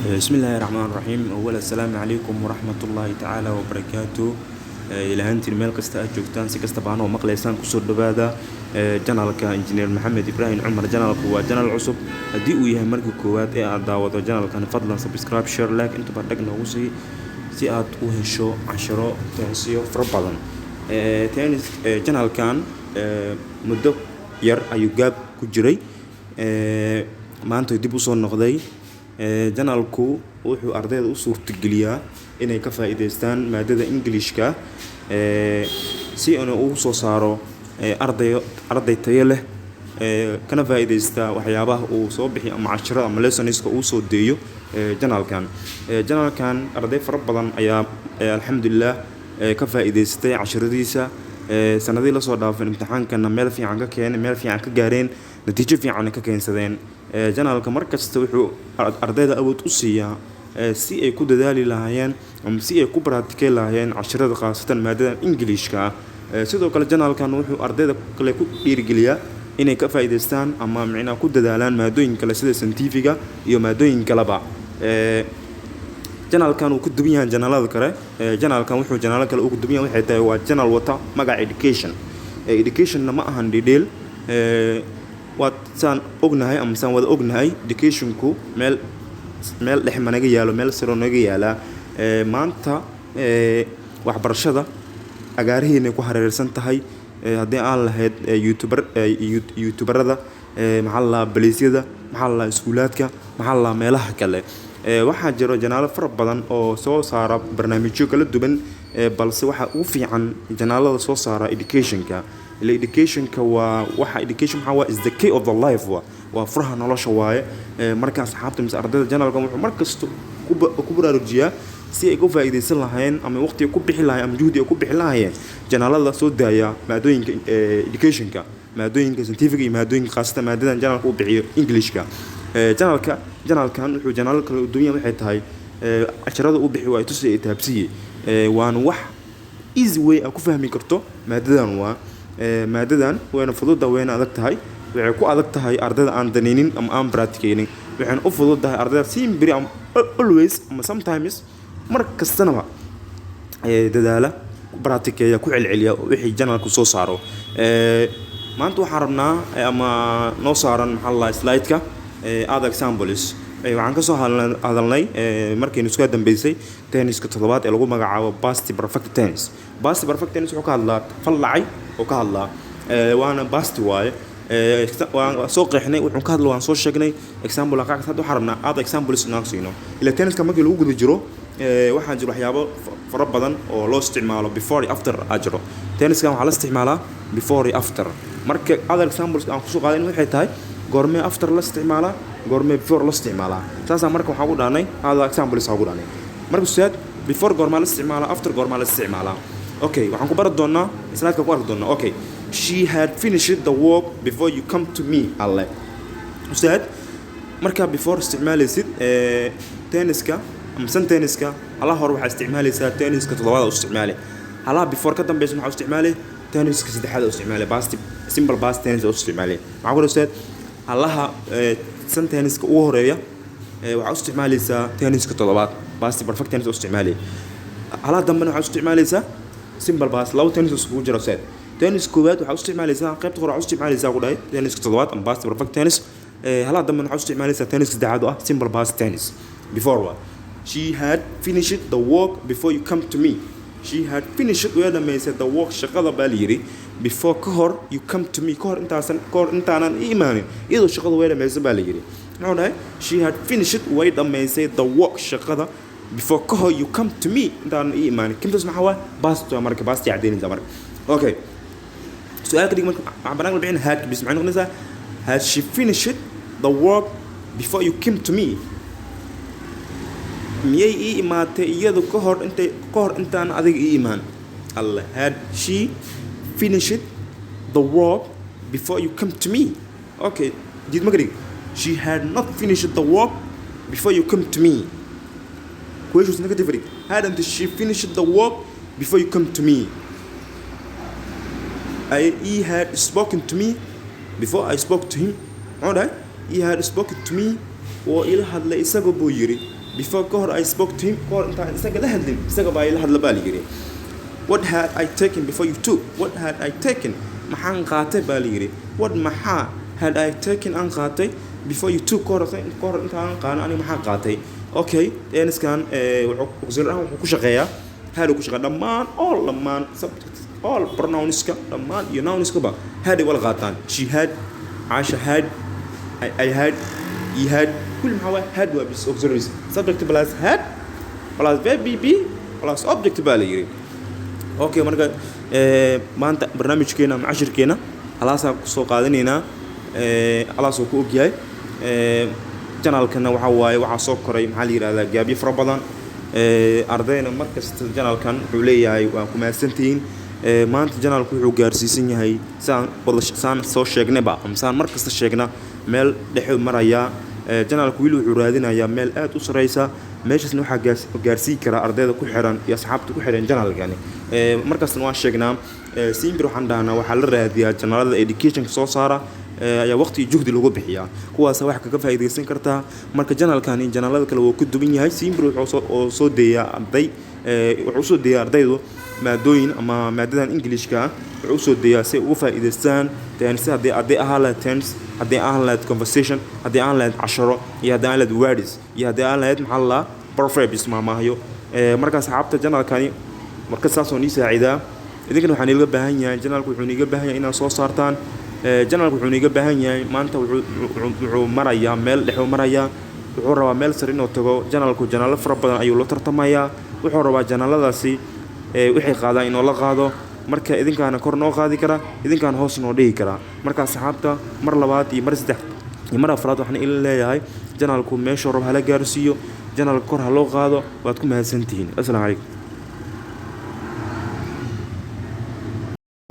بسم الله الرحمن الرحيم أولا السلام عليكم ورحمة الله تعالى وبركاته إلى هانتي الميل قستا جوجتان سكستا بانو مقليسان كسور دبادا جنرالك انجينير محمد إبراهيم عمر جنرالك هو جنرال عصب دي وياه مركو كواد داوضو جنرالك فضلا سبسكرايب شير لايك انتو بردقنا وسي سيات وهشو عشرة تنسيو فربضان تاني جنرال كان مدو ير أيو جاب كجري ما أنتو يدبو صون نقضي janalku wuxuu ardayda u suurtageliyaa inay ka faa'iideystaan maadada Englishka si uu ugu soo saaro arday tayo leh kana faa'iideysta waxyaabaha uu soo bixiyo ama casharada ama lessonska uu soo deeyo janalkan arday fara badan ayaa alxamdulillah ka faa'iideystay casharadiisa sanadii la soo dhaafay imtixaankana meel fiican ka keenay meel fiican ka gaareen natiijo fiican ka keensadeen janalka markasta wuxuu ardayda awood u siiyaa si ay ku dadaali lahaayeen ama si ay ku practice lahaayeen casharada qaasatan maadada Englishka sidoo kale janalkan wuxuu ardayda kale ku dhiirigeliyaa inay ka faa'iideystaan ama macna ku dadaalaan maadooyin kale sida scientifiga iyo maadooyin kaleba janalkan uu ku duwan yahay janalada kale janalkan wuxuu janalada kale ugu duwan yahay waxay tahay waa janal wata magaca education ma ahan detail واتسان أغنهاي أم سان وذ أغنهاي education كو مل لح مناجي يالو مل سرو ناجي يالا ما أنت وحبرشة أجاره إنك وحررسنت هاي هذي على هاد يوتيوبر هذا محل بليزيا ده محل سكولات كا محل ملاح كله واحد جرو جنال فرب بدن أو سو صار برنامج كله دبن بلس واحد وفي عن جنال سو صار education كا education كوا واحد education هو is the key of the life وفرها نلاش واي مركز حاطم أرض جنال كم مركز كبر رجيا سي يكون فائدة سلهين أما وقت يكون بحلاها أم جهد يكون بحلاها جنال الله صود دايا ما دوين education كا ما دوين scientific ما دوين خاصة ما دوين جنال كوب بعير English كا جنال كان هو جنال الدنيا محيط هاي عشرة وبحي ويتوسي تابسية وان وح easy way أكون فهمي كرتو ما دوين maadadan wayna fududahay wayna adag tahay waxay ku adag tahay ardayda aan daneenin ama aan practiceeynin waxaan u fududahay ardayda simply always ama sometimes mar kastana dadaala practiceeya ku celceliya wixii janalku soo saaro maanta waxaan rabnaa ama noo saaran maxaa la slide-ka other examples waxaan ka soo hadalnay markii isku dambeysay tenniska toddobaad ee lagu magacaabo past perfect tense wuxuu ka hadlaa fallacay oo ka hadlaa waana past waaye waan soo qeexnay wuxuu ka hadlaa waan soo sheegnay example ka hadda waxaan rabnaa other examples inaan siino ila tenniska markii lagu guda jiro waxaan jiro waxyaabo fara badan oo loo isticmaalo before and after ajro tenniska waxaa la isticmaalaa before and after marka other examples aan ku soo qaaday waxay tahay goorma after la isticmaalaa goorma before la isticmaalaa saasa marka waxaan ku dhaanay other examples aan ku dhaanay marka saad before goorma la isticmaalaa after goorma la isticmaalaa okay waxaan ku baran doonaa slide-ka ku arki doonaa okay she had finished the work before you come to me alle saad marka before isticmaalaysid tenniska ama tenniska alla hor waxa isticmaalaysaa tenniska toddobaad oo isticmaali hala before ka dambeysay waxa isticmaali tenniska saddexaad oo isticmaali past simple past tense oo isticmaali waxa ku saad allaha tenniska ugu horeeya waxa isticmaalaysaa tenniska toddobaad past perfect tense oo isticmaali hala dambana waxa isticmaalaysaa simple past law tennis isku jiro saad tennis koowaad waxa isticmaalaysaa qaybta hore waxa isticmaalaysaa ku dhahay tennis toddobaad ama past perfect tennis hala dambana waxa isticmaalaysaa tennis saddexaad oo ah simple past tennis before what she had finished the work before you come to me she had finished way dhameysay the work shaqada baa yiri before kahor you come to me kahor intaanan imaanin iyadoo shaqada way dhameysay baa yiri maxaa dhahay she had finished way dhameysay the work shaqada before kahor you come to me intaanan imaanin kimtas maxaa waa past marka past yaadeenaysa marka okay su'aalka dhig marka waxaan bixin had bis macna qonaysa had she finished the work before you came to me miyay imaatay iyadu kahor intaan adiga iimaan Allah had she finished the work before you come to me okay did magari she had not finished the work before you come to me question negative hadn't she finished the work before you come to me he had spoken to me before I spoke to him alright he had spoken to me oo ila hadlay isaga buu yiri before God I spoke to him God intaan isaga la hadlin isaga baa ila hadla baa la yiri what had I taken before you took what had I taken maxaan qaatay baa la yiri what maxaa had I taken an qaatay before you took God intaan qaan ani maxaan qaatay okay teniskan wuxuu ku shaqeeyaa had ku shaqeeyaa dhammaan dhammaan subjects all pronounska dhammaan iyo nounska ba had wala qaataan she had Aisha had I had he had كل ما هو had وبس auxiliaries subject plus had plus verb be plus object باليري اوكي marka maanta barnaamijkeena ama cashirkeena halaasa ku soo qaadanayna halaasoo ku ogyahay channelkana waxa soo koray maxaa la yiraahdaa gaabiyo fara badan ardayna markasta channelkan wuxuu leeyahay waa ku mahadsantiin maanta channelku wuxuu gaarsiisan yahay saan soo sheegnayba ama saan markasta sheegna meel dhexe maraya channelku wiil wuxuu raadinayaa meel aad u sareysa meeshasna waxa gaarsiin kara ardayda ku xiran iyo asxaabta ku xiran channelkani markasta waan sheegnaa Simbir waxaan dhahnaa waxa la raadiyaa channelada education soo saara ayaa waqti juhdi lagu bixiyaa kuwaas wax kaga faa'iideysan kartaa marka channelkani channelada kale uu ku duban yahay Simbir wuxuu soo deeyaa ardaydu maadooyin ama maadadan Englishka wuxuu soo deeyaa si ugu faa'iideystaan tense hadii ahaa tense hadii aan conversation hadii aan casharo iyo hadii aan words iyo hadii aan maxalla proverbs maamahayo marka asxaabta channelkani marka saasoo ni saacidaa idinkana waxaan ilaga baahan yahay channelku wuxuu niga baahan yahay inaad soo saartaan channelku wuxuu niga baahan yahay maanta wuxuu marayaa meel dhexe marayaa wuxuu rabaa meel sare inuu tago channelku channel fara badan ayuu la tartamayaa wuxuu rabaa channeladaasi wixii qaadaan inuu la qaado marka idinkaana kor noo qaadi kara idinkaan hoos noo dhigi kara marka asxaabta mar labaad iyo mar saddex iyo mar afraad waxaan ila leeyahay channelku meesha rab hala gaarsiiyo channelka kor ha loo qaado waad ku mahadsantihiin assalaamu calaykum